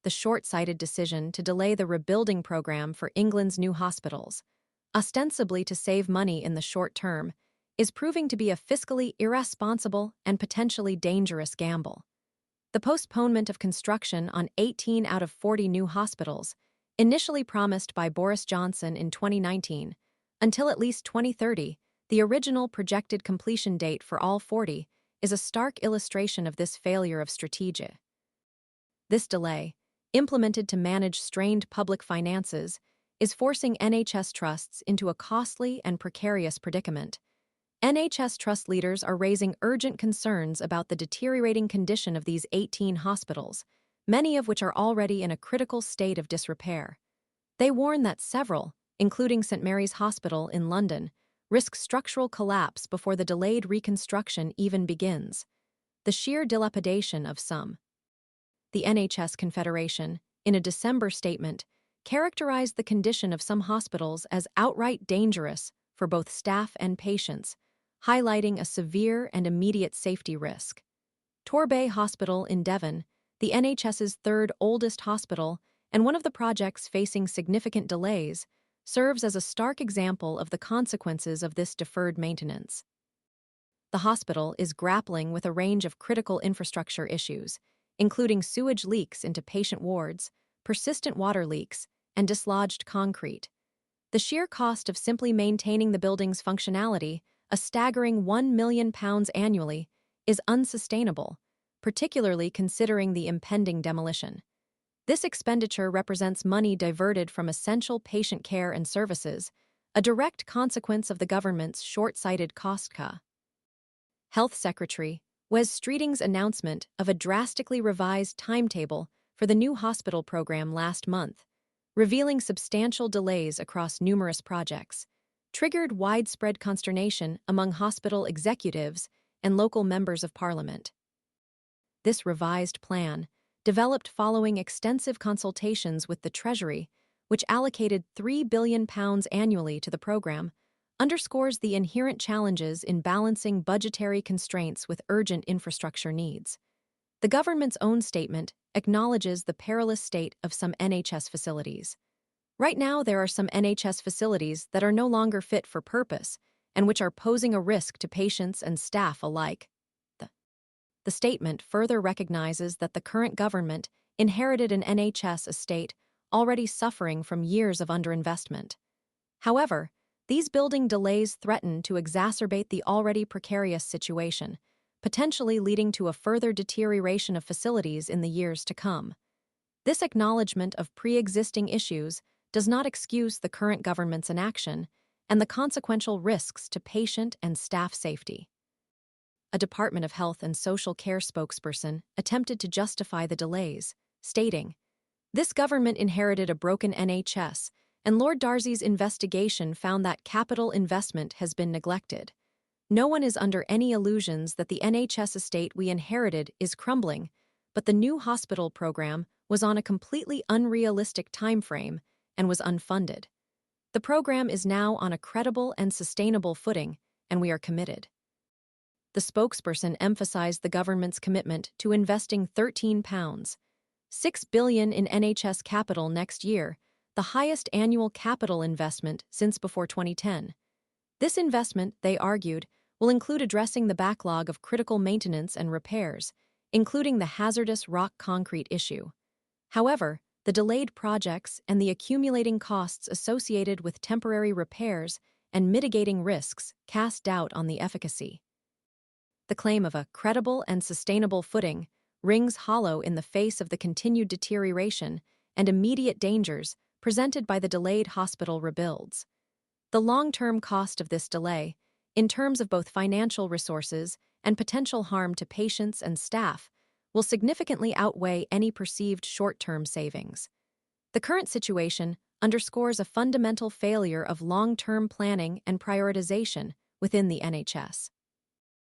the short-sighted decision to delay the rebuilding program for England's new hospitals, ostensibly to save money in the short term, is proving to be a fiscally irresponsible and potentially dangerous gamble. The postponement of construction on 18 out of 40 new hospitals, initially promised by Boris Johnson in 2019, until at least 2030, the original projected completion date for all 40, is a stark illustration of this failure of strategy. This delay, implemented to manage strained public finances, is forcing NHS trusts into a costly and precarious predicament. NHS trust leaders are raising urgent concerns about the deteriorating condition of these 18 hospitals, many of which are already in a critical state of disrepair. They warn that several, including St Mary's Hospital in London, risk structural collapse before the delayed reconstruction even begins. The sheer dilapidation of some. The NHS Confederation, in a December statement, characterized the condition of some hospitals as outright dangerous for both staff and patients, highlighting a severe and immediate safety risk. Torbay Hospital in Devon, the NHS's third oldest hospital and one of the projects facing significant delays, serves as a stark example of the consequences of this deferred maintenance. The hospital is grappling with a range of critical infrastructure issues, including sewage leaks into patient wards, persistent water leaks, and dislodged concrete. The sheer cost of simply maintaining the building's functionality, a staggering £1 million annually, is unsustainable, particularly considering the impending demolition. This expenditure represents money diverted from essential patient care and services, a direct consequence of the government's short-sighted cost cut. Health Secretary Wes Streeting's announcement of a drastically revised timetable for the new hospital program last month, revealing substantial delays across numerous projects, triggered widespread consternation among hospital executives and local members of parliament. This revised plan, developed following extensive consultations with the Treasury, which allocated £3 billion annually to the program, underscores the inherent challenges in balancing budgetary constraints with urgent infrastructure needs. The government's own statement acknowledges the perilous state of some NHS facilities. Right now, there are some NHS facilities that are no longer fit for purpose and which are posing a risk to patients and staff alike. The statement further recognizes that the current government inherited an NHS estate already suffering from years of underinvestment. However, these building delays threaten to exacerbate the already precarious situation, potentially leading to a further deterioration of facilities in the years to come. This acknowledgement of pre-existing issues does not excuse the current government's inaction and the consequential risks to patient and staff safety. A Department of Health and Social Care spokesperson attempted to justify the delays, stating, "This government inherited a broken NHS, and Lord Darcy's investigation found that capital investment has been neglected. No one is under any illusions that the NHS estate we inherited is crumbling, but the new hospital program was on a completely unrealistic timeframe and was unfunded. The program is now on a credible and sustainable footing, and we are committed." The spokesperson emphasized the government's commitment to investing £13.6 billion in NHS capital next year, the highest annual capital investment since before 2010. This investment, they argued, will include addressing the backlog of critical maintenance and repairs, including the hazardous rock concrete issue. However, the delayed projects and the accumulating costs associated with temporary repairs and mitigating risks cast doubt on the efficacy. The claim of a credible and sustainable footing rings hollow in the face of the continued deterioration and immediate dangers presented by the delayed hospital rebuilds. The long-term cost of this delay, in terms of both financial resources and potential harm to patients and staff, will significantly outweigh any perceived short-term savings. The current situation underscores a fundamental failure of long-term planning and prioritization within the NHS.